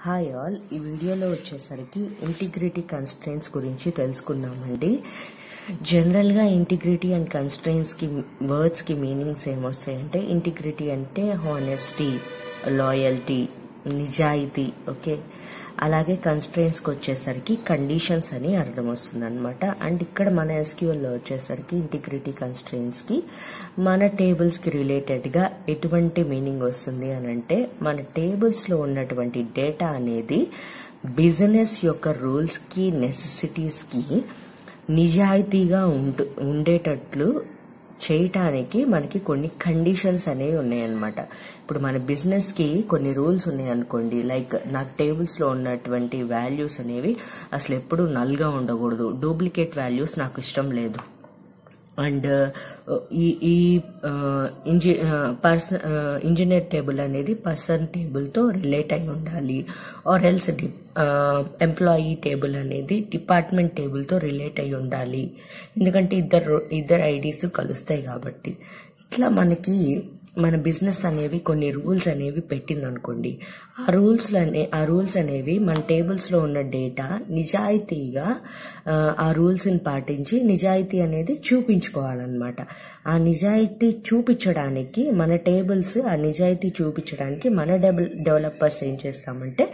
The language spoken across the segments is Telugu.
హాయ్ ఆల్, ఈ వీడియోలో వచ్చేసరికి ఇంటిగ్రిటీ కన్స్ట్రెయింట్స్ గురించి తెలుసుకుందామండి. జనరల్గా ఇంటిగ్రిటీ అండ్ కన్స్ట్రెయింట్స్కి వర్డ్స్కి మీనింగ్స్ ఏమొస్తాయంటే, ఇంటిగ్రిటీ అంటే హానెస్టీ, లాయల్టీ, నిజాయితీ. ఓకే, అలాగే కన్స్ట్రెయింట్స్కి వచ్చేసరికి కండిషన్స్ అని అర్థం వస్తుంది అనమాట. అండ్ ఇక్కడ మన ఎస్క్యూఎల్లో వచ్చేసరికి ఇంటిగ్రిటీ కన్స్ట్రెయింట్స్కి మన టేబుల్స్కి రిలేటెడ్గా ఎటువంటి మీనింగ్ వస్తుంది అని అంటే, మన టేబుల్స్లో ఉన్నటువంటి డేటా అనేది బిజినెస్ యొక్క రూల్స్కి, నెసెసిటీస్కి నిజాయితీగా ఉండేటట్లు చేయటానికి మనకి కొన్ని కండిషన్స్ అనేవి ఉన్నాయన్నమాట. ఇప్పుడు మన బిజినెస్ కి కొన్ని రూల్స్ ఉన్నాయనుకోండి, లైక్ నాకు టేబుల్స్ లో ఉన్నటువంటి వాల్యూస్ అనేవి అసలు ఎప్పుడు నల్ గా ఉండకూడదు, డూప్లికేట్ వాల్యూస్ నాకు ఇష్టం లేదు. అండ్ ఈ ఇంజనీర్ టేబుల్ అనేది పర్సన్ టేబుల్ తో రిలేట్ అయి ఉండాలి, ఆర్ ఎల్స్ ఎంప్లాయీ టేబుల్ అనేది డిపార్ట్మెంట్ టేబుల్ తో రిలేట్ అయి ఉండాలి, ఎందుకంటే ఇద్దరు ఐడీస్ కలుస్తాయి కాబట్టి. ఇట్లా మనకి మన బిజినెస్ అనేవి కొన్ని రూల్స్ అనేవి పెట్టింది అనుకోండి, ఆ రూల్స్ అనేవి మన టేబుల్స్ లో ఉన్న డేటా నిజాయితీగా ఆ రూల్స్ ని పాటించి నిజాయితీ అనేది చూపించుకోవాలన్నమాట. ఆ నిజాయితీ చూపించడానికి మన టేబుల్స్, ఆ నిజాయితీ చూపించడానికి మన డెవలపర్స్ ఏం చేస్తామంటే,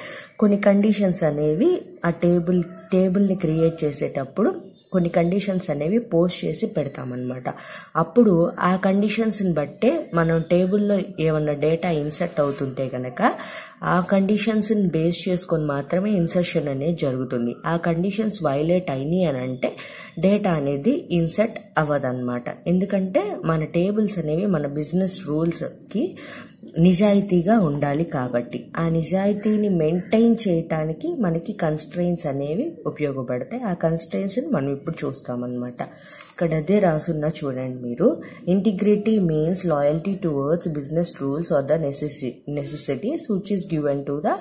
కొన్ని కండిషన్స్ అనేవి ఆ టేబుల్ ని క్రియేట్ చేసేటప్పుడు కొన్ని కండిషన్స్ అనేవి పోస్ట్ చేసి పెడతామన్నమాట. అప్పుడు ఆ కండిషన్స్ ని బట్టే మనం టేబుల్లో ఏమన్నా డేటా ఇన్సర్ట్ అవుతుంటే గనక ఆ కండిషన్స్ ని బేస్ చేసుకొని మాత్రమే ఇన్సర్షన్ అనేది జరుగుతుంది. ఆ కండిషన్స్ వైలేట్ అయినాయి అని అంటే డేటా అనేది ఇన్సర్ట్ అవ్వదన్నమాట. ఎందుకంటే మన టేబుల్స్ అనేవి మన బిజినెస్ రూల్స్ కి నిజాయితీగా ఉండాలి కాబట్టి. ఆ నిజాయితీని మెయింటైన్ చేయటానికి మనకి కన్స్ట్రెయింట్స్ అనేవి ఉపయోగపడతాయి. ఆ కన్స్ట్రెయింట్స్ ని మనం ఇప్పుడు చూస్తామన్నమాట. ఇక్కడ అదే రాసున్నా చూడండి మీరు. Integrity means loyalty towards business rules or the necessities which is given to the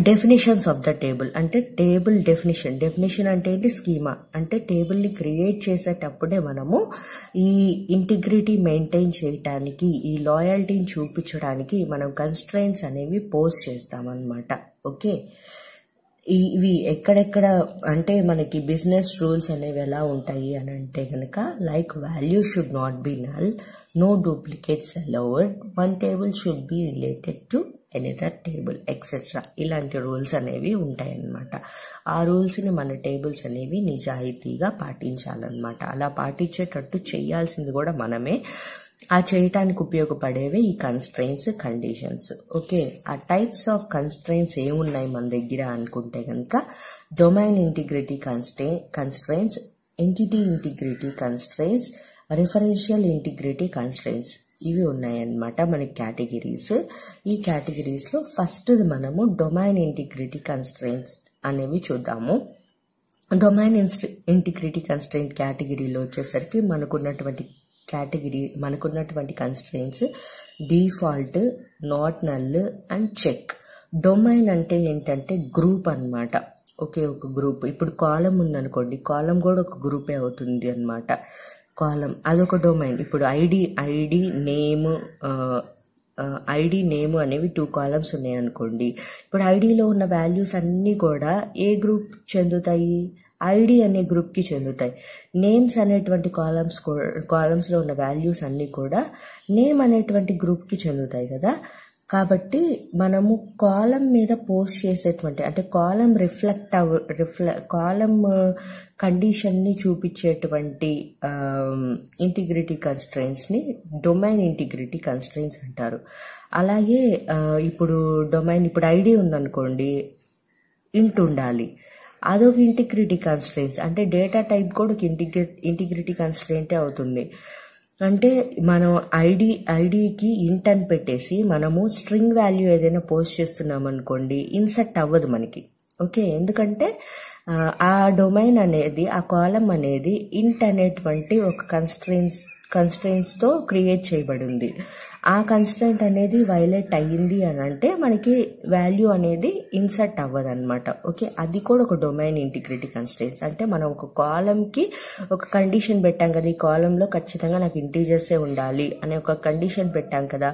definitions of the table. అంటే టేబుల్ డెఫినేషన్ అంటే ఏంటి? స్కీమా. అంటే టేబుల్ ని క్రియేట్ చేసేటప్పుడే మనము ఈ ఇంటిగ్రిటీ మెయింటైన్ చేయటానికి, ఈ లాయల్టీని చూపించడానికి మనం కన్స్ట్రెయింట్స్ అనేవి పోస్ట్ చేస్తామన్నమాట. ఓకే, ఇవి ఎక్కడెక్కడ అంటే మనకి బిజినెస్ రూల్స్ అనేవి ఎలా ఉంటాయి అని అంటే కనుక, like value should not be null, no duplicates allowed, one table should be related to another table etcetera. ఇలాంటి రూల్స్ అనేవి ఉంటాయన్నమాట. ఆ రూల్స్ ని మన టేబుల్స్ అనేవి నిజాయితీగా పాటించాలన్నమాట. అలా పాటించేటట్టు చేయాల్సింది కూడా మనమే. ఆ చేయటానికి ఉపయోగపడేవే ఈ కన్స్ట్రెయింట్స్, కండిషన్స్. ఓకే, ఆ టైప్స్ ఆఫ్ కన్స్ట్రెయింట్స్ ఏమున్నాయి మన దగ్గర అనుకుంటే కనుక, domain integrity constraints, entity integrity constraints, referential integrity constraints, ఇవి ఉన్నాయన్నమాట మనకి కేటగిరీస్. ఈ కేటగిరీస్ లో ఫస్ట్ మనము డొమైన్ ఇంటిగ్రిటీ కన్స్ట్రెయింట్స్ అనేవి చూద్దాము. డొమైన్ ఇంటిగ్రిటీ కన్స్ట్రెయింట్ కేటగిరీలో వచ్చేసరికి మనకున్నటువంటి constraints default, not null and check. Domain అంటే ఏంటంటే గ్రూప్ అన్నమాట. ఓకే, ఒక గ్రూప్. ఇప్పుడు కాలం ఉందనుకోండి, కాలం కూడా ఒక గ్రూపే అవుతుంది అన్నమాట. కాలం అదొక డొమైన్. ఇప్పుడు ఐడి నేమ్ అనేవి 2 కాలమ్స్ ఉన్నాయి అనుకోండి. ఇప్పుడు ఐడిలో ఉన్న వాల్యూస్ అన్ని కూడా ఏ గ్రూప్ చెందుతాయి? ఐడి అనే గ్రూప్ కి చెందుతాయి. నేమ్స్ అనేటువంటి కాలమ్స్ లో ఉన్న వాల్యూస్ అన్ని కూడా నేమ్ అనేటువంటి గ్రూప్ కి చెందుతాయి కదా. కాబట్టి మనము కాలం మీద పోస్ట్ చేసేటువంటి, అంటే కాలం కండిషన్ ని చూపించేటువంటి ఇంటిగ్రిటీ కన్స్ట్రెయింట్స్ ని డొమైన్ ఇంటిగ్రిటీ కన్స్ట్రెయింట్స్ అంటారు. అలాగే ఇప్పుడు ఐడి ఉందనుకోండి, ఇంట్ ఉండాలి, అదొక ఇంటిగ్రిటీ కన్స్ట్రెయింట్స్. అంటే డేటా టైప్ కూడా ఒక ఇంటిగ్రిటీ కన్స్ట్రెయింటే అవుతుంది. అంటే మనం ఐడికి ఇంట్ అని పెట్టేసి మనము స్ట్రింగ్ వాల్యూ ఏదైనా పోస్ట్ చేస్తున్నాం అనుకోండి, ఇన్సర్ట్ అవ్వదు మనకి. ఓకే, ఎందుకంటే ఆ డొమైన్ అనేది, ఆ కాలం అనేది ఇంట్ అనేటువంటి ఒక కన్స్ట్రెయింట్స్ తో క్రియేట్ చేయబడింది. ఆ కన్స్ట్రెంట్ అనేది వైలేట్ అయ్యింది అని అంటే మనకి వాల్యూ అనేది ఇన్సర్ట్ అవ్వదు అనమాట. ఓకే, అది కూడా ఒక డొమైన్ ఇంటిగ్రిటీ కన్స్ట్రెంట్స్. అంటే మనం ఒక కాలంకి ఒక కండిషన్ పెట్టాం కదా, ఈ కాలంలో ఖచ్చితంగా నాకు ఇంటీజర్సే ఉండాలి అనే ఒక కండిషన్ పెట్టాం కదా,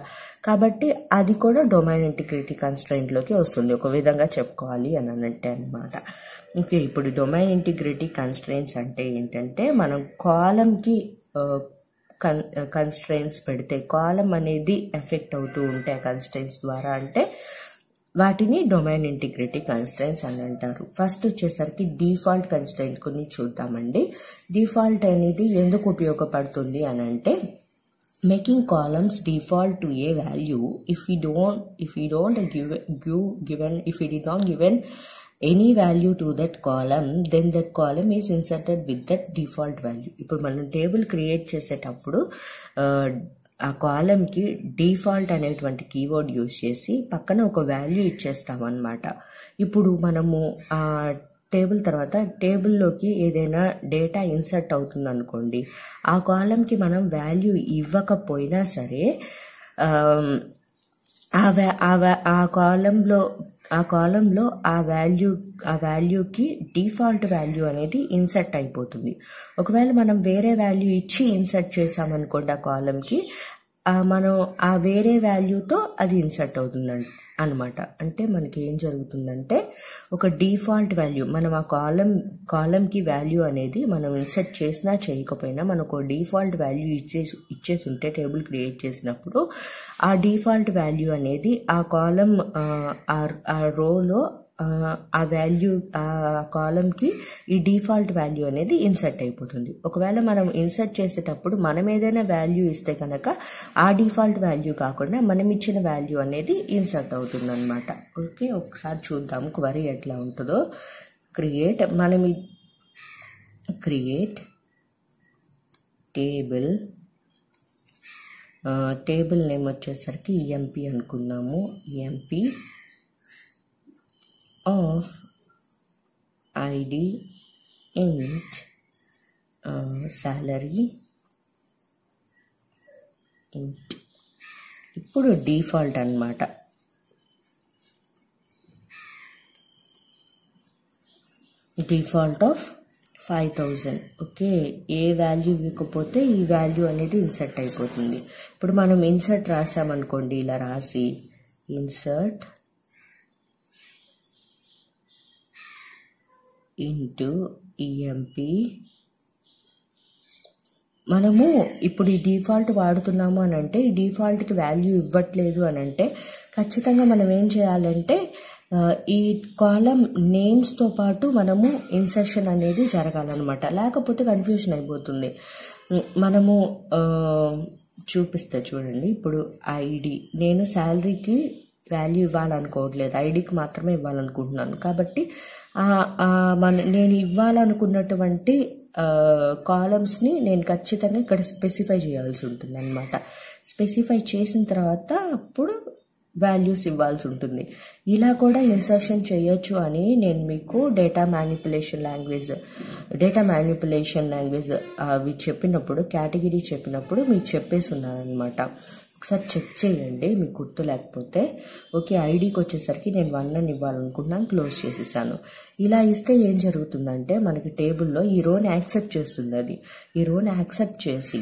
కాబట్టి అది కూడా డొమైన్ ఇంటిగ్రిటీ కన్స్ట్రెంట్లోకి వస్తుంది, ఒక విధంగా చెప్పుకోవాలి అని అంటే అనమాట. ఓకే, ఇప్పుడు డొమైన్ ఇంటిగ్రిటీ కన్స్ట్రెంట్స్ అంటే ఏంటంటే మనం కాలంకి కన్స్ట్రెంట్స్ పెడితే కాలం అనేది ఎఫెక్ట్ అవుతూ ఉంటాయి కన్స్ట్రెంట్స్ ద్వారా, అంటే వాటిని డొమైన్ ఇంటిగ్రిటీ కన్స్ట్రెంట్స్ అని అంటారు. ఫస్ట్ వచ్చేసరికి డిఫాల్ట్ కన్స్ట్రెంట్ కొన్ని చూద్దామండి. డిఫాల్ట్ అనేది ఎందుకు ఉపయోగపడుతుంది అని అంటే making columns default to a value if we did not given any value to that column, then that column is inserted with that default value. ఇప్పుడు మనం టేబుల్ క్రియేట్ చేసేటప్పుడు ఆ కాలంకి డిఫాల్ట్ అనేటువంటి కీవర్డ్ యూజ్ చేసి పక్కన ఒక వాల్యూ ఇచ్చేస్తాం అన్నమాట. ఇప్పుడు మనము ఆ టేబుల్ తర్వాత టేబుల్లోకి ఏదైనా డేటా ఇన్సర్ట్ అవుతుంది అనుకోండి, ఆ కాలంకి మనం వాల్యూ ఇవ్వకపోయినా సరే ఆ కాలంలో ఆ వాల్యూకి డిఫాల్ట్ వాల్యూ అనేది ఇన్సర్ట్ అయిపోతుంది. ఒకవేళ మనం వేరే వాల్యూ ఇచ్చి ఇన్సర్ట్ చేసామనుకోండి ఆ కాలంకి, మనం ఆ వేరే వాల్యూతో అది ఇన్సర్ట్ అవుతుందండి అనమాట. అంటే మనకి ఏం జరుగుతుందంటే ఒక డిఫాల్ట్ వాల్యూ మనం ఆ కాలంకి వాల్యూ అనేది మనం ఇన్సర్ట్ చేసినా చేయకపోయినా మనకు డిఫాల్ట్ వాల్యూ ఇచ్చేసి ఉంటే టేబుల్ క్రియేట్ చేసినప్పుడు ఆ డిఫాల్ట్ వాల్యూ అనేది ఆ కాలం ఆ రోలో ఆ వాల్యూ ఆ కాలంకి ఈ డిఫాల్ట్ వాల్యూ అనేది ఇన్సర్ట్ అయిపోతుంది. ఒకవేళ మనం ఇన్సర్ట్ చేసేటప్పుడు మనం ఏదైనా వాల్యూ ఇస్తే కనుక ఆ డిఫాల్ట్ వాల్యూ కాకుండా మనం ఇచ్చిన వాల్యూ అనేది ఇన్సర్ట్ అవుతుంది అనమాట. ఓకే, ఒకసారి చూద్దాం క్వరీ ఎట్లా ఉంటుందో. క్రియేట్ టేబుల్ నేమ్ వచ్చేసరికి ఈఎంపీ అనుకుందాము. EMP of id int salary int. ఇప్పుడు డిఫాల్ట్ అన్నమాట. Default of 5000. Okay, A value ఇవ్వకపోతే ఈ వాల్యూ అనేది ఇన్సర్ట్ అయిపోతుంది. ఇప్పుడు మనం ఇన్సర్ట్ రాసామనుకోండి, ఇలా రాసి ఇన్సర్ట్ ఇంటూ ఈఎంపీ. మనము ఇప్పుడు ఈ డిఫాల్ట్ వాడుతున్నాము అని అంటే ఈ డిఫాల్ట్కి వాల్యూ ఇవ్వట్లేదు అని అంటే ఖచ్చితంగా మనం ఏం చేయాలంటే ఈ కాలం నేమ్స్తో పాటు మనము ఇన్సర్షన్ అనేది జరగాలన్నమాట, లేకపోతే కన్ఫ్యూషన్ అయిపోతుంది. మనము చూపిస్తే చూడండి, ఇప్పుడు ఐడి నేను శాలరీకి వాల్యూ ఇవ్వాలనుకోవట్లేదు, ఐడికి మాత్రమే ఇవ్వాలనుకుంటున్నాను. కాబట్టి నేను ఇవ్వాలనుకున్నటువంటి కాలమ్స్ని నేను ఖచ్చితంగా ఇక్కడ స్పెసిఫై చేయాల్సి ఉంటుంది అన్నమాట. స్పెసిఫై చేసిన తర్వాత అప్పుడు వాల్యూస్ ఇవ్వాల్సి ఉంటుంది. ఇలా కూడా ఇన్సర్షన్ చేయొచ్చు అని నేను మీకు డేటా మ్యానిపులేషన్ లాంగ్వేజ్ అవి చెప్పినప్పుడు, కేటగిరీ చెప్పినప్పుడు మీకు చెప్పేసి ఉన్నాను అనమాట. ఒకసారి చెక్ చేయండి మీకు గుర్తు లేకపోతే. ఓకే, ఐడికి వచ్చేసరికి నేను 1 అని ఇవ్వాలనుకుంటున్నాను, క్లోజ్ చేసేసాను. ఇలా ఇస్తే ఏం జరుగుతుందంటే మనకి టేబుల్లో ఈ రోని యాక్సెప్ట్ చేస్తుంది. అది ఈ రోని యాక్సెప్ట్ చేసి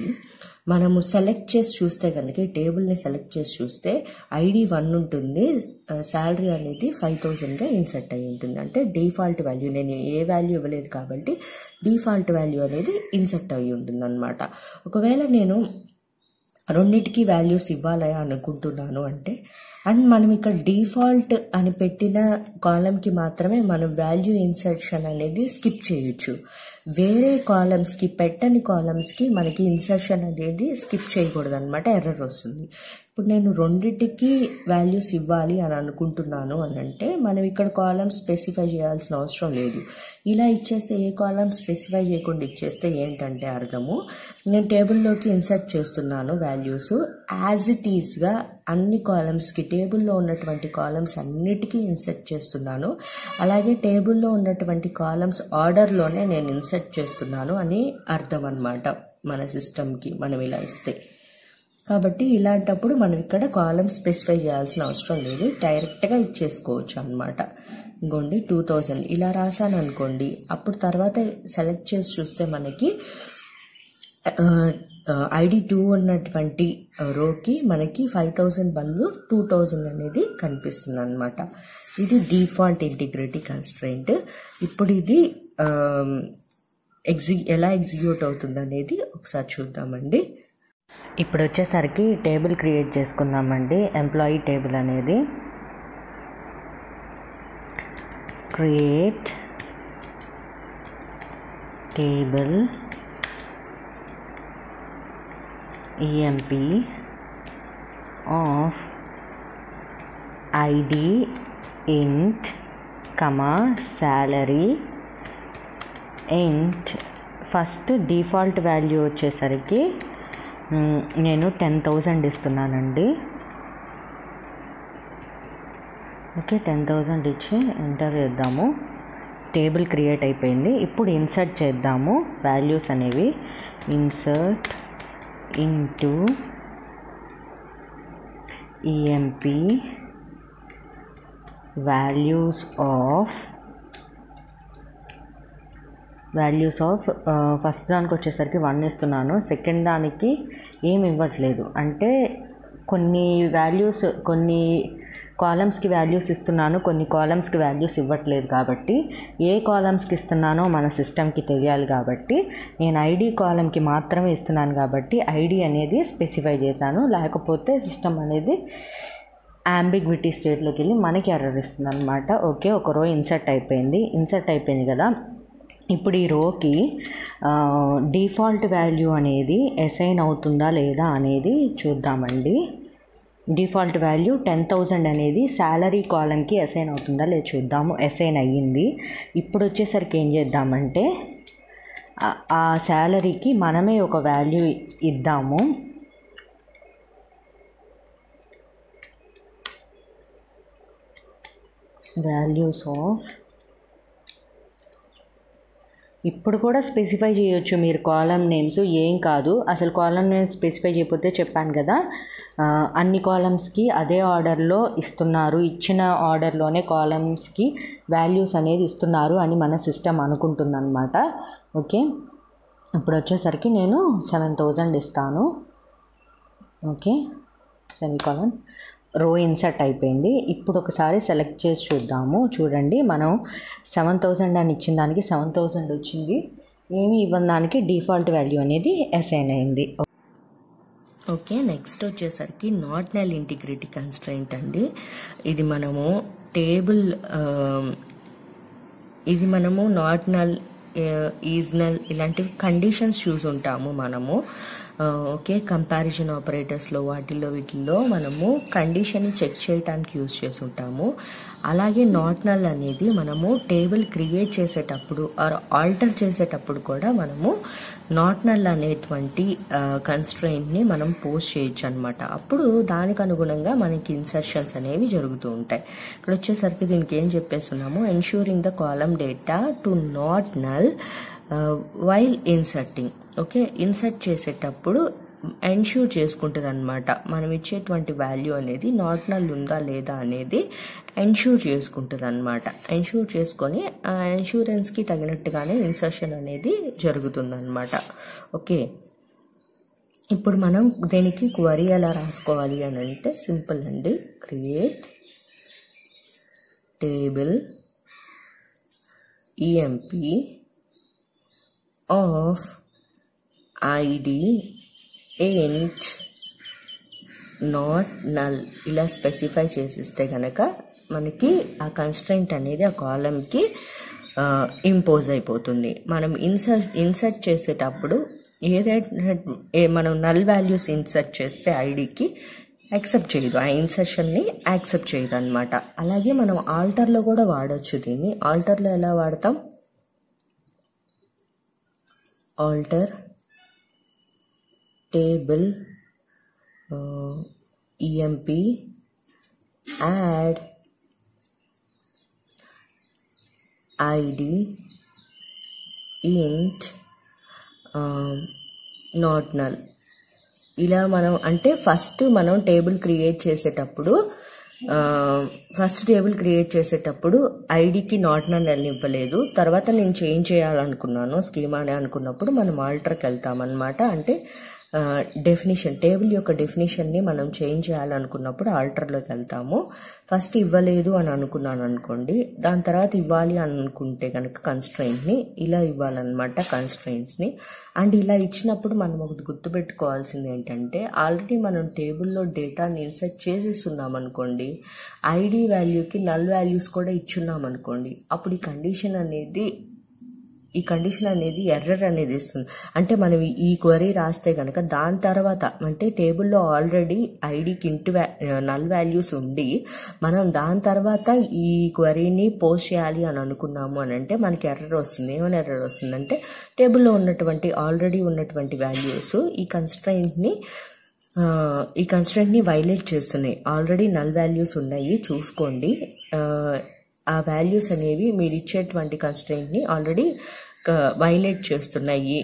మనము సెలెక్ట్ చేసి చూస్తే కనుక ఈ టేబుల్ని సెలెక్ట్ చేసి చూస్తే ఐడి 1 ఉంటుంది, శాలరీ అనేది 5000గా ఇన్సర్ట్ అయ్యి ఉంటుంది. అంటే డిఫాల్ట్ వాల్యూ, నేను ఏ వాల్యూ ఇవ్వలేదు కాబట్టి డిఫాల్ట్ వాల్యూ అనేది ఇన్సర్ట్ అయ్యి ఉంటుంది అనమాట. ఒకవేళ నేను రెండింటికి వాల్యూస్ ఇవ్వాలి అనుకుంటున్నాను అంటే, అండ్ మనం ఇక్కడ డిఫాల్ట్ అని పెట్టిన కాలంకి మాత్రమే మనం వాల్యూ ఇన్సర్షన్ అనేది స్కిప్ చేయొచ్చు. వేరే కాలమ్స్కి, పెట్టని కాలమ్స్కి మనకి ఇన్సర్షన్ అనేది స్కిప్ చేయకూడదు అనమాట, ఎర్రర్ వస్తుంది. ఇప్పుడు నేను రెండింటికి వాల్యూస్ ఇవ్వాలి అని అనుకుంటున్నాను అని అంటే మనం ఇక్కడ కాలమ్స్ స్పెసిఫై చేయాల్సిన అవసరం లేదు. ఇలా ఇచ్చేస్తే, ఏ కాలమ్ స్పెసిఫై చేయకుండా ఇచ్చేస్తే ఏంటంటే అర్థము, నేను టేబుల్లోకి ఇన్సర్ట్ చేస్తున్నాను వాల్యూస్ యాజ్ ఇట్ ఈస్గా అన్ని కాలమ్స్కి, టేబుల్లో ఉన్నటువంటి కాలమ్స్ అన్నిటికీ ఇన్సర్ట్ చేస్తున్నాను. అలాగే టేబుల్లో ఉన్నటువంటి కాలమ్స్ ఆర్డర్లోనే నేను ఇన్సర్ట్ చేస్తున్నాను అని అర్థం అన్నమాట మన సిస్టమ్కి మనం ఇలా ఇస్తే. కాబట్టి ఇలాంటప్పుడు మనం ఇక్కడ కాలమ్ స్పెసిఫై చేయాల్సిన అవసరం లేదు, డైరెక్ట్గా ఇచ్చేసుకోవచ్చు అనమాట. ఇంకోండి 2000 ఇలా రాసాను అనుకోండి, అప్పుడు తర్వాత సెలెక్ట్ చేసి చూస్తే మనకి ID2 ఉన్నటువంటి రోకి మనకి 5000 బదులు 2000 అనేది కనిపిస్తుంది అనమాట. ఇది డిఫాల్ట్ ఇంటిగ్రిటీ కన్స్ట్రెయింట్. ఇప్పుడు ఇది ఎలా ఎగ్జిక్యూట్ అవుతుంది అనేది ఒకసారి చూద్దామండి. ఇప్పుడు వచ్చేసరికి టేబుల్ క్రియేట్ చేసుకుందామండి. ఎంప్లాయీ టేబుల్ అనేది create table EMP of ID int, salary int. First default value వచ్చేసరికి నేను 10,000 ఇస్తున్నానండి. ఓకే, 10,000 ఇచ్చి ఎంటర్ చేద్దాము. టేబుల్ క్రియేట్ అయిపోయింది. ఇప్పుడు ఇన్సర్ట్ చేద్దాము వాల్యూస్ అనేవి. Insert into EMP values of first దానికి వచ్చేసరికి 1 ఇస్తున్నాను, సెకండ్ దానికి ఏమి ఇవ్వట్లేదు. అంటే కొన్ని వాల్యూస్, కొన్ని కాలమ్స్కి వాల్యూస్ ఇస్తున్నాను, కొన్ని కాలమ్స్కి వాల్యూస్ ఇవ్వట్లేదు. కాబట్టి ఏ కాలమ్స్కి ఇస్తున్నానో మన సిస్టమ్కి తెలియాలి. కాబట్టి నేను ఐడి కాలమ్కి మాత్రమే ఇస్తున్నాను కాబట్టి ఐడి అనేది స్పెసిఫై చేశాను, లేకపోతే సిస్టమ్ అనేది అంబిగ్విటీ స్టేట్లోకి వెళ్ళి మనకి ఎర్రర్ ఇస్తుంది అనమాట. ఓకే, ఒక రో ఇన్సర్ట్ అయిపోయింది కదా. ఇప్పుడు ఈ రోకి డిఫాల్ట్ వాల్యూ అనేది అసైన్ అవుతుందా లేదా అనేది చూద్దామండి. డిఫాల్ట్ వాల్యూ 10,000 అనేది శాలరీ కాలమ్కి అసైన్ అవుతుందా లేదా చూద్దాము. అసైన్ అయ్యింది. ఇప్పుడు వచ్చేసరికి ఏం చేద్దామంటే ఆ శాలరీకి మనమే ఒక వాల్యూ ఇద్దాము. వాల్యూస్ ఆఫ్, ఇప్పుడు కూడా స్పెసిఫై చేయొచ్చు మీరు కాలమ్ నేమ్స్, ఏం కాదు. అసలు కాలమ్ నేమ్స్ స్పెసిఫై చేయకపోతే చెప్పాను కదా, అన్ని కాలమ్స్కి అదే ఆర్డర్లో ఇస్తున్నారు, ఇచ్చిన ఆర్డర్లోనే కాలమ్స్కి వాల్యూస్ అనేది ఇస్తున్నారు అని మన సిస్టమ్ అనుకుంటుందన్నమాట. ఓకే, ఇప్పుడు వచ్చేసరికి నేను 7,000 ఇస్తాను. Okay, semicolon. రో ఇన్సర్ట్ అయిపోయింది. ఇప్పుడు ఒకసారి సెలెక్ట్ చేసి చూద్దాము. చూడండి, మనం 7,000 అని ఇచ్చిన దానికి 7,000 వచ్చింది, ఏమి ఇవ్వని దానికి డిఫాల్ట్ వాల్యూ అనేది అసైన్ అయింది. ఓకే, నెక్స్ట్ వచ్చేసరికి నాట్ నల్ ఇంటిగ్రిటీ కన్స్ట్రెయింట్ అండి. ఇది మనము టేబుల్, ఇది మనము నాట్ నల్, ఈజ్ నల్ ఇలాంటివి కండిషన్స్ చూసుంటాము మనము. ఓకే, కంపారిజన్ ఆపరేటర్స్లో వీటిల్లో మనము కండిషన్ని చెక్ చేయడానికి యూజ్ చేసి ఉంటాము. అలాగే నాట్ నల్ అనేది మనము టేబుల్ క్రియేట్ చేసేటప్పుడు ఆర్ ఆల్టర్ చేసేటప్పుడు కూడా మనము నాట్ నల్ అనేటువంటి కన్స్ట్రెయింట్ని మనం పోస్ట్ చేయొచ్చు అనమాట. అప్పుడు దానికి అనుగుణంగా మనకి ఇన్సర్షన్స్ అనేవి జరుగుతూ ఉంటాయి. ఇక్కడ వచ్చేసరికి దీనికి ఏం చెప్పేస్తున్నాము, ensuring the column data to not null while inserting. Okay, insert చేసేటప్పుడు ఎన్ష్యూర్ చేసుకుంటుంది అనమాట. మనం ఇచ్చేటువంటి వాల్యూ అనేది నాట్ నల్ ఉందా లేదా అనేది ఎన్ష్యూర్ చేసుకుంటుంది అనమాట. ఎన్ష్యూర్ చేసుకొని ఆ ఇన్సూరెన్స్కి తగినట్టుగానే ఇన్సర్షన్ అనేది జరుగుతుంది అనమాట. ఓకే, ఇప్పుడు మనం దీనికి క్వరీ ఎలా రాసుకోవాలి అని అంటే సింపుల్ అండి. Create table EMP of ID int not null ఇలా స్పెసిఫై చేసిస్తే కనుక మనకి ఆ కన్స్ట్రెయింట్ అనేది ఆ కాలమ్కి ఇంపోజ్ అయిపోతుంది. మనం ఇన్సర్ట్ చేసేటప్పుడు ఏదైతే మనం నల్ వాల్యూస్ ఇన్సర్ట్ చేస్తే ఐడికి యాక్సెప్ట్ చేయదు, ఆ ఇన్సర్షన్ని యాక్సెప్ట్ చేయదు అనమాట. అలాగే మనం ఆల్టర్లో కూడా వాడచ్చు దీన్ని. ఆల్టర్లో ఎలా వాడతాం, alter table EMP add ID int not null ఇలా మనం అంటే ఫస్ట్ మనం టేబుల్ క్రియేట్ చేసేటప్పుడు ఐడికి నాట్ నల్ ఇవ్వలేదు. తర్వాత నేను చేంజ్ చేయాలనుకున్నాను స్కీమా అని అనుకున్నప్పుడు మనం ఆల్టర్కి వెళ్తామన్నమాట. అంటే డెఫినిషన్ టేబుల్ యొక్క డెఫినిషన్ని మనం చేంజ్ చేయాలనుకున్నప్పుడు ఆల్టర్లోకి వెళ్తాము. ఫస్ట్ ఇవ్వలేదు అని అనుకున్నాను అనుకోండి, దాని తర్వాత ఇవ్వాలి అని అనుకుంటే కనుక కన్స్ట్రెయింట్ని ఇలా ఇవ్వాలన్నమాట, కన్స్ట్రెయింట్స్ని. అండ్ ఇలా ఇచ్చినప్పుడు మనం ఒకటి గుర్తుపెట్టుకోవాల్సింది ఏంటంటే, ఆల్రెడీ మనం టేబుల్లో డేటాని ఇన్సర్ట్ చేసేస్తున్నాం అనుకోండి, ఐడి వాల్యూకి నల్ వాల్యూస్ కూడా ఇచ్చున్నాం అనుకోండి, అప్పుడు ఈ కండిషన్ అనేది ఎర్రర్ అనేది ఇస్తుంది. అంటే మనం ఈ క్వరీ రాస్తే కనుక దాని తర్వాత అంటే టేబుల్లో ఆల్రెడీ ఐడికి నల్ వాల్యూస్ ఉండి మనం దాని తర్వాత ఈ క్వరీని పోస్ట్ చేయాలి అని అనుకున్నాము అని అంటే మనకి ఎర్రర్ వస్తుంది. ఏమైనా ఎర్రర్ వస్తుందంటే టేబుల్లో ఆల్రెడీ ఉన్నటువంటి వాల్యూస్ ఈ కన్స్ట్రెయింట్ని వైలేట్ చేస్తున్నాయి. ఆల్రెడీ నల్ వాల్యూస్ ఉన్నాయి చూసుకోండి. ఆ వాల్యూస్ అనేవి మీరు ఇచ్చేటువంటి కన్స్ట్రెయింట్ని ఆల్రెడీ వైలేట్ చేస్తున్నాయి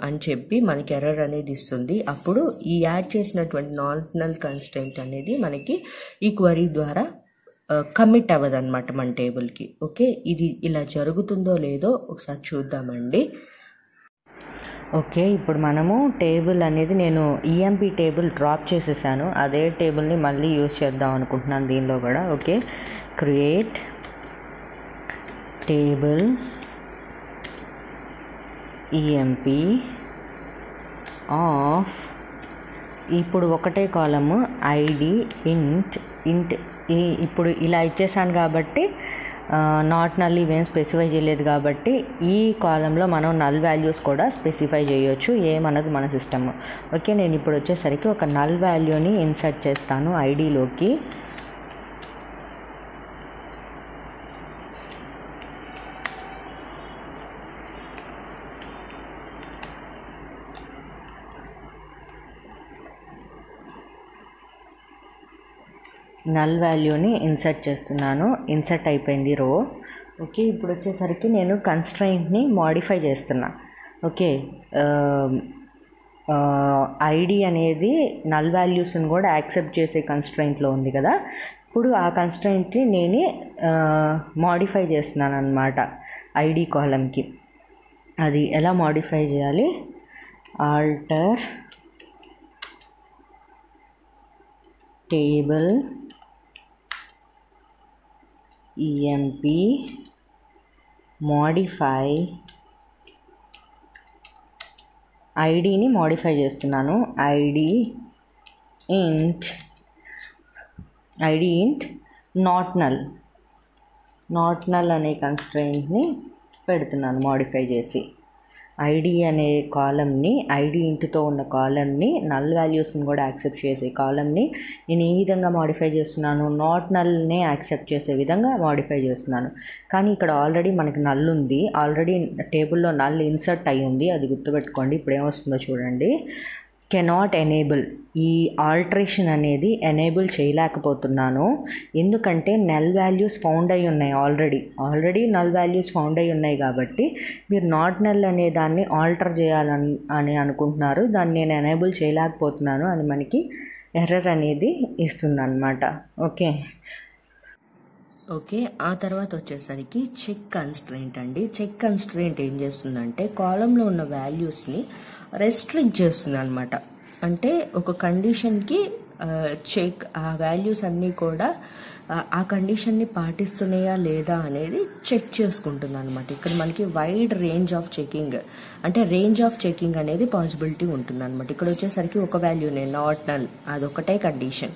అని చెప్పి మనకి ఎర్రర్ అనేది ఇస్తుంది. అప్పుడు ఈ యాడ్ చేసినటువంటి నాట్ నల్ కన్స్ట్రెయింట్ అనేది మనకి ఈ క్వరీ ద్వారా కమిట్ అవ్వదు అనమాట మన టేబుల్కి. ఓకే, ఇది ఇలా జరుగుతుందో లేదో ఒకసారి చూద్దామండి. ఓకే, ఇప్పుడు మనము టేబుల్ అనేది నేను ఈఎంపీ టేబుల్ డ్రాప్ చేసేసాను. అదే టేబుల్ని మళ్ళీ యూజ్ చేద్దాం అనుకుంటున్నాను దీనిలో కూడా. Okay, create table EMP of, ఇప్పుడు ఒకటే కాలము ఐడి ఇంట్ ఇప్పుడు ఇలా ఇచ్చేసాను కాబట్టి నాట్ నల్ ఇవేం స్పెసిఫై చేయలేదు కాబట్టి ఈ కాలంలో మనం నల్ వాల్యూస్ కూడా స్పెసిఫై చేయొచ్చు, ఏమన్నది మన సిస్టమ్. ఓకే, నేను ఇప్పుడు వచ్చేసరికి ఒక నల్ వాల్యూని ఇన్సర్ట్ చేస్తాను ఐడిలోకి. నల్ వాల్యూని ఇన్సర్ట్ చేస్తున్నాను. ఇన్సర్ట్ అయిపోయింది రో. ఓకే, ఇప్పుడు వచ్చేసరికి నేను కన్స్ట్రెయింట్ని మోడిఫై చేస్తున్నా. ఓకే, ఐడి అనేది నల్ వాల్యూస్ని కూడా యాక్సెప్ట్ చేసే కన్స్ట్రెయింట్లో ఉంది కదా. ఇప్పుడు ఆ కన్స్ట్రెయింట్ని నేను మోడిఫై చేస్తున్నాను అన్నమాట ఐడి కాలంకి. అది ఎలా మోడిఫై చేయాలి? ఆల్టర్ టేబుల్ ఈఎంపీ మోడిఫై ఐడిని మోడిఫై చేస్తున్నాను. ఐడి ఇంట్ నాట్ నల్ అనే కన్స్ట్రెయింట్ని పెడుతున్నాను మోడిఫై చేసి. ఐడి అనే కాలంని, ఐడి ఇంట్తో ఉన్న కాలంని, నల్ వాల్యూస్ని కూడా యాక్సెప్ట్ చేసే కాలంని నేను ఏ విధంగా మోడిఫై చేస్తున్నాను? నాట్ నల్నే యాక్సెప్ట్ చేసే విధంగా మోడిఫై చేస్తున్నాను. కానీ ఇక్కడ ఆల్రెడీ మనకి నల్ ఉంది, ఆల్రెడీ టేబుల్లో నల్ ఇన్సర్ట్ అయ్యి ఉంది. అది గుర్తుపెట్టుకోండి. ఇప్పుడు ఏమొస్తుందో చూడండి. కెనాట్ ఎనేబుల్, ఈ ఆల్టరేషన్ అనేది ఎనేబుల్ చేయలేకపోతున్నాను. ఎందుకంటే నల్ వాల్యూస్ ఫౌండ్ అయి ఉన్నాయి, ఆల్రెడీ నల్ వాల్యూస్ ఫౌండ్ అయి ఉన్నాయి కాబట్టి మీరు నాట్ నల్ అనే దాన్ని ఆల్టర్ చేయాలని అనుకుంటున్నారు, దాన్ని నేను ఎనేబుల్ చేయలేకపోతున్నాను అని మనకి ఎర్రర్ అనేది ఇస్తుందన్నమాట. ఓకే, ఆ తర్వాత వచ్చేసరికి చెక్ కన్స్ట్రెయింట్ అండి. చెక్ కన్స్ట్రెయింట్ ఏం చేస్తుందంటే కాలంలో ఉన్న వాల్యూస్ని రెస్ట్రిక్ట్ చేస్తుంది అనమాట. అంటే ఒక కండిషన్కి చెక్ ఆ వాల్యూస్ అన్నీ కూడా ఆ కండిషన్ని పాటిస్తున్నాయా లేదా అనేది చెక్ చేసుకుంటుంది అనమాట. ఇక్కడ మనకి వైడ్ రేంజ్ ఆఫ్ చెకింగ్, అంటే రేంజ్ ఆఫ్ చెకింగ్ అనేది పాసిబిలిటీ ఉంటుంది అనమాట. ఇక్కడ వచ్చేసరికి ఒక వాల్యూనే నాట్ నల్, అదొకటే కండిషన్.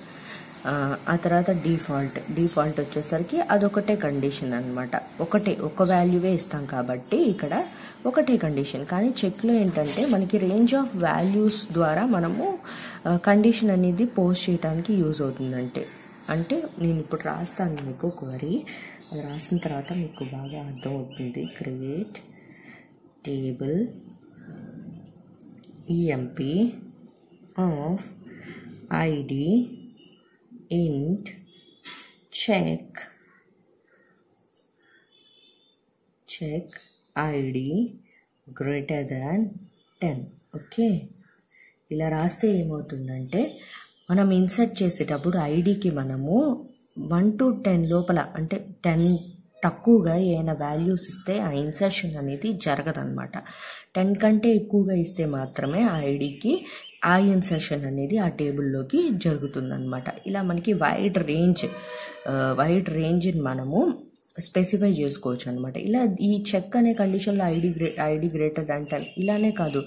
ఆ తర్వాత డిఫాల్ట్ వచ్చేసరికి అదొకటే కండిషన్ అనమాట. ఒక వాల్యూవే ఇస్తాం కాబట్టి ఇక్కడ ఒకటే కండిషన్. కానీ చెక్లో ఏంటంటే మనకి రేంజ్ ఆఫ్ వాల్యూస్ ద్వారా మనము కండిషన్ అనేది పోస్ట్ చేయడానికి యూజ్ అవుతుందంటే. అంటే నేను ఇప్పుడు రాస్తాను మీకు క్వరీ, అది రాసిన తర్వాత మీకు బాగా అర్థమవుతుంది. Create table EMP of ID int check id greater than 10. Okay, ఇలా రాస్తే ఏమవుతుందంటే మనం ఇన్సర్ట్ చేసేటప్పుడు ఐడికి మనము 1 to 10 లోపల అంటే 10 తక్కువగా ఏమైనా వాల్యూస్ ఇస్తే ఆ ఇన్సర్షన్ అనేది జరగదన్నమాట. 10 కంటే ఎక్కువగా ఇస్తే మాత్రమే ఆ ఐడికి ఆ ఇన్సర్షన్ అనేది ఆ టేబుల్లోకి జరుగుతుందన్నమాట. ఇలా మనకి వైడ్ రేంజ్ని మనము స్పెసిఫై చేసుకోవచ్చు అనమాట. ఇలా ఈ చెక్ అనే కండిషన్లో ఐడి గ్రేటర్ దాన్ 10 ఇలానే కాదు,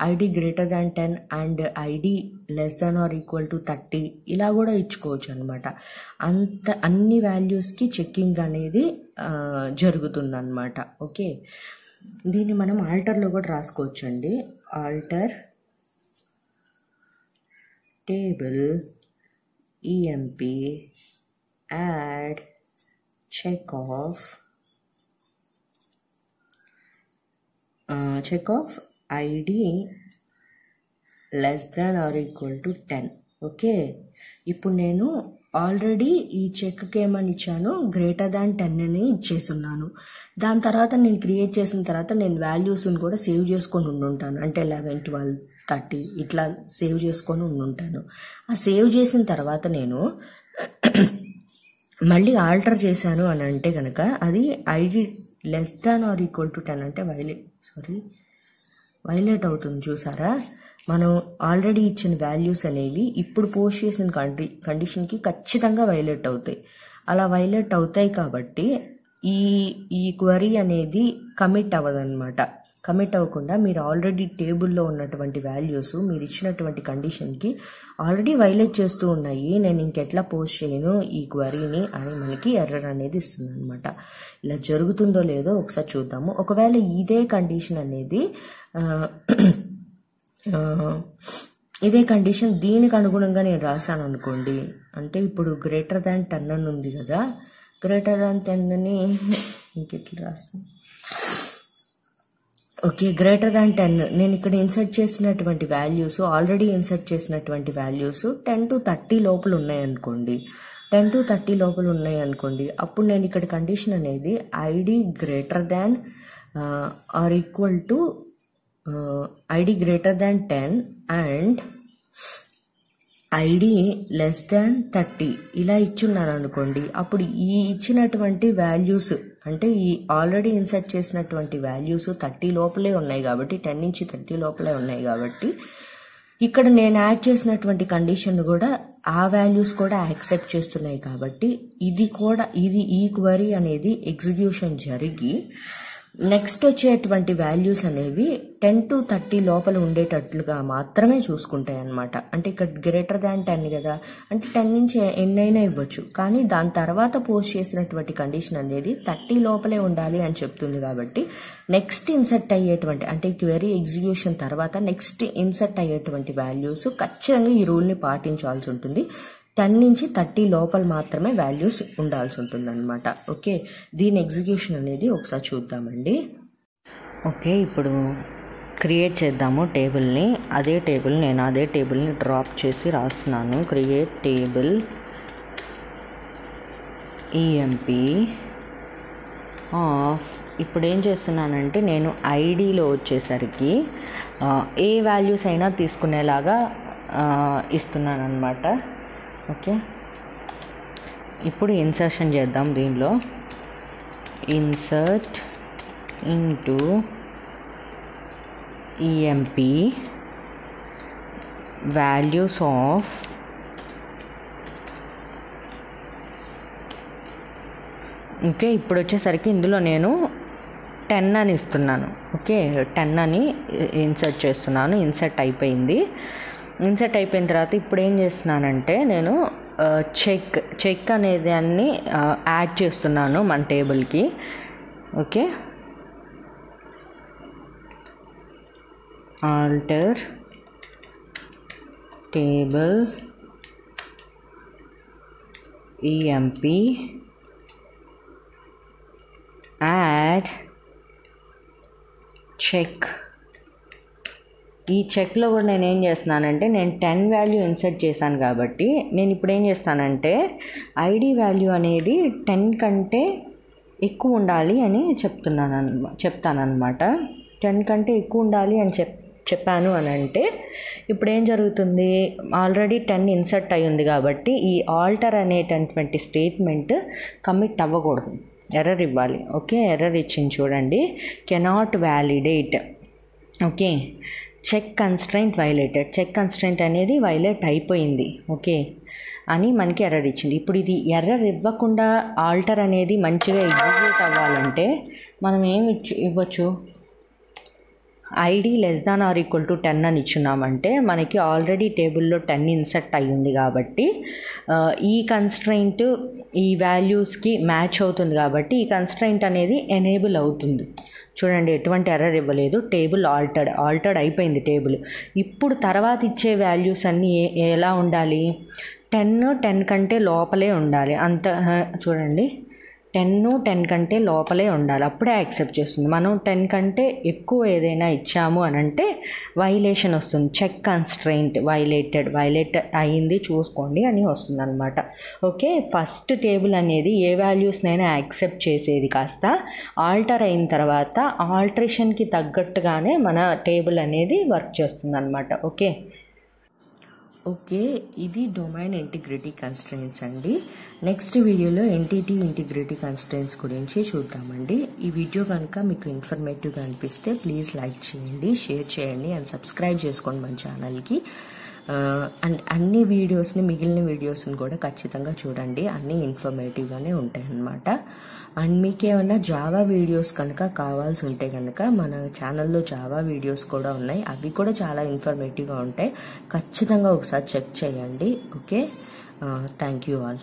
ID greater than 10 and ID less than or equal to 30 ఇలా కూడా ఇచ్చుకోవచ్చు అనమాట. అన్ని వాల్యూస్కి చెక్కింగ్ అనేది జరుగుతుంది అనమాట. ఓకే, దీన్ని మనం ఆల్టర్లో కూడా రాసుకోవచ్చు అండి. Alter table EMP add check of id less than or equal to 10. Okay, ఇప్పుడు నేను ఆల్రెడీ ఈ చెక్కి ఏమని ఇచ్చాను, గ్రేటర్ దాన్ 10 అని ఇచ్చేస్తున్నాను. దాని తర్వాత నేను క్రియేట్ చేసిన తర్వాత నేను వాల్యూస్ని కూడా సేవ్ చేసుకొని ఉండుంటాను. అంటే 11, 12, 30 ఇట్లా సేవ్ చేసుకొని ఉండుంటాను. ఆ సేవ్ చేసిన తర్వాత నేను మళ్ళీ ఆల్టర్ చేశాను అని అంటే కనుక అది ID less than or equal to 10 అంటే వైలేట్ అవుతుంది. చూసారా, మనం ఆల్రెడీ ఇచ్చిన వాల్యూస్ అనేవి ఇప్పుడు పోస్ట్ చేసిన కండిషన్కి ఖచ్చితంగా వైలేట్ అవుతాయి. అలా వైలేట్ అవుతాయి కాబట్టి ఈ క్వరీ అనేది కమిట్ అవ్వదన్నమాట. కమిట్ అవ్వకుండా మీరు ఆల్రెడీ టేబుల్లో ఉన్నటువంటి వాల్యూస్ మీరు ఇచ్చినటువంటి కండిషన్కి ఆల్రెడీ వైలేట్ చేస్తూ ఉన్నాయి, నేను ఇంకెట్లా పోస్ట్ చేయను ఈ క్వరీని అని మనకి ఎర్రర్ అనేది ఇస్తుంది అనమాట. ఇలా జరుగుతుందో లేదో ఒకసారి చూద్దాము. ఒకవేళ ఇదే కండిషన్ అనేది ఇదే కండిషన్ దీనికి అనుగుణంగా నేను రాశాను అనుకోండి, అంటే ఇప్పుడు గ్రేటర్ దాన్ 10 అని ఉంది కదా, గ్రేటర్ దాన్ 10 అని ఇంకెట్లా రాస్తాను. ఓకే, గ్రేటర్ దాన్ 10 నేను ఇక్కడ ఇన్సర్ట్ చేసినటువంటి వాల్యూస్ ఆల్రెడీ ఇన్సర్ట్ చేసినటువంటి వాల్యూస్ 10 to 30 లోపల ఉన్నాయనుకోండి, 10 to 30 లోపల ఉన్నాయనుకోండి, అప్పుడు నేను ఇక్కడ కండిషన్ అనేది ID greater than or equal to ID greater than 10 and ID less than 30 ఇలా ఇచ్చున్నాను అనుకోండి. అప్పుడు ఈ ఇచ్చినటువంటి వాల్యూస్ అంటే ఈ ఆల్రెడీ ఇన్సర్ట్ చేసినటువంటి వాల్యూస్ 30 లోపలే ఉన్నాయి కాబట్టి 10 నుంచి 30 లోపలే ఉన్నాయి కాబట్టి ఇక్కడ నేను యాడ్ చేసినటువంటి కండిషన్ కూడా ఆ వాల్యూస్ కూడా యాక్సెప్ట్ చేస్తున్నాయి కాబట్టి ఇది ఈ క్వరీ అనేది ఎగ్జిక్యూషన్ జరిగి నెక్స్ట్ వచ్చేటువంటి వాల్యూస్ అనేవి 10 to 30 లోపల ఉండేటట్లుగా మాత్రమే చూసుకుంటాయి అన్నమాట. అంటే ఇక్కడ గ్రేటర్ దాన్ 10 కదా, అంటే 10 నుంచి ఎన్నైనా ఇవ్వచ్చు, కానీ దాని తర్వాత పోస్ట్ చేసినటువంటి కండిషన్ అనేది 30 లోపలే ఉండాలి అని చెప్తుంది. కాబట్టి నెక్స్ట్ ఇన్సర్ట్ అయ్యేటువంటి అంటే ఈ క్వెరీ ఎగ్జిక్యూషన్ తర్వాత నెక్స్ట్ ఇన్సర్ట్ అయ్యేటువంటి వాల్యూస్ ఖచ్చితంగా ఈ రూల్ని పాటించాల్సి ఉంటుంది. 10 నుంచి 30 లోపల మాత్రమే వాల్యూస్ ఉండాల్సి ఉంటుంది అనమాట. ఓకే, దీని ఎగ్జిక్యూషన్ అనేది ఒకసారి చూద్దామండి. ఓకే, ఇప్పుడు క్రియేట్ చేద్దాము టేబుల్ని. నేను అదే టేబుల్ని డ్రాప్ చేసి రాస్తున్నాను. Create table EMP of. ఇప్పుడు ఏం చేస్తున్నానంటే నేను ఐడిలో వచ్చేసరికి ఏ వాల్యూస్ అయినా తీసుకునేలాగా ఇస్తున్నాను అనమాట. ఓకే, ఇప్పుడు ఇన్సర్షన్ చేద్దాం. దీనిలో insert into EMP values of okay, ఇప్పుడు వచ్చేసరికి ఇందులో నేను 10 అని ఇస్తున్నాను. ఓకే, 10 అని ఇన్సర్ట్ చేస్తున్నాను. ఇన్సర్ట్ అయిపోయింది తర్వాత ఇప్పుడు ఏం చేస్తున్నానంటే నేను చెక్ అనేది అన్ని యాడ్ చేస్తున్నాను మన టేబుల్కి. Okay, alter table EMP add check. ఈ చెక్లో కూడా నేను ఏం చేస్తున్నానంటే నేను 10 వాల్యూ ఇన్సర్ట్ చేశాను కాబట్టి నేను ఇప్పుడు ఏం చేస్తానంటే ఐడి వాల్యూ అనేది 10 కంటే ఎక్కువ ఉండాలి అని చెప్తానన్నమాట. 10 కంటే ఎక్కువ ఉండాలి అని చెప్పాను అని అంటే ఇప్పుడు ఏం జరుగుతుంది, ఆల్రెడీ 10 ఇన్సర్ట్ అయి ఉంది కాబట్టి ఈ ఆల్టర్ అనేటటువంటి స్టేట్మెంట్ కమిట్ అవ్వకూడదు, ఎర్రర్ ఇవ్వాలి. ఓకే, ఎర్రర్ ఇచ్చింది చూడండి, cannot validate. Okay, check constraint violated, check constraint అనేది వైలేట్ అయిపోయింది ఓకే అని మనకి ఎర్రర్ ఇచ్చింది. ఇప్పుడు ఇది ఎర్రర్ ఇవ్వకుండా ఆల్టర్ అనేది మంచిగా ఎగ్జిక్యూట్ అవ్వాలంటే మనం ఏమి ఇవ్వచ్చు, ఐడి <10 అని ఇచ్చున్నామంటే మనకి ఆల్రెడీ టేబుల్లో 10 ఇన్సర్ట్ అయ్యింది కాబట్టి ఈ కన్స్ట్రైంట్ ఈ వాల్యూస్కి మ్యాచ్ అవుతుంది కాబట్టి ఈ కన్స్ట్రైంట్ అనేది ఎనేబుల్ అవుతుంది. చూడండి, ఎటువంటి ఎర్రర్ ఇవ్వలేదు, టేబుల్ ఆల్టర్డ్ అయిపోయింది టేబుల్. ఇప్పుడు తర్వాత ఇచ్చే వాల్యూస్ అన్నీ ఎలా ఉండాలి, 10 కంటే లోపలే ఉండాలి. చూడండి, 10 కంటే లోపలే ఉండాలి, అప్పుడే యాక్సెప్ట్ చేస్తుంది. మనం 10 కంటే ఎక్కువ ఏదైనా ఇచ్చాము అని అంటే వైలేషన్ వస్తుంది, చెక్ కన్స్ట్రైంట్ వైలేట్ అయింది చూసుకోండి అని వస్తుంది అనమాట. ఓకే, ఫస్ట్ టేబుల్ అనేది ఏ వాల్యూస్నైనా యాక్సెప్ట్ చేసేది కాస్త ఆల్టర్ అయిన తర్వాత ఆల్టరేషన్కి తగ్గట్టుగానే మన టేబుల్ అనేది వర్క్ చేస్తుంది అనమాట. ఓకే, ఇది డొమైన్ ఇంటిగ్రిటీ కన్స్ట్రెయింట్స్ అండి. నెక్స్ట్ వీడియోలో ఎంటిటీ ఇంటిగ్రిటీ కన్స్ట్రెయింట్స్ గురించి చూద్దామండి. ఈ వీడియో కనుక మీకు ఇన్ఫర్మేటివ్గా అనిపిస్తే ప్లీజ్ లైక్ చేయండి, షేర్ చేయండి అండ్ సబ్స్క్రైబ్ చేసుకోండి మన ఛానల్కి. అండ్ అన్ని వీడియోస్ని, మిగిలిన వీడియోస్ని కూడా ఖచ్చితంగా చూడండి, అన్నీ ఇన్ఫర్మేటివ్గానే ఉంటాయి అన్నమాట. అండ్ మీకు ఏమైనా జావా వీడియోస్ కనుక కావాల్సి ఉంటే కనుక మన ఛానల్లో జావా వీడియోస్ కూడా ఉన్నాయి, అవి కూడా చాలా ఇన్ఫర్మేటివ్గా ఉంటాయి, ఖచ్చితంగా ఒకసారి చెక్ చేయండి. Okay, thank you all.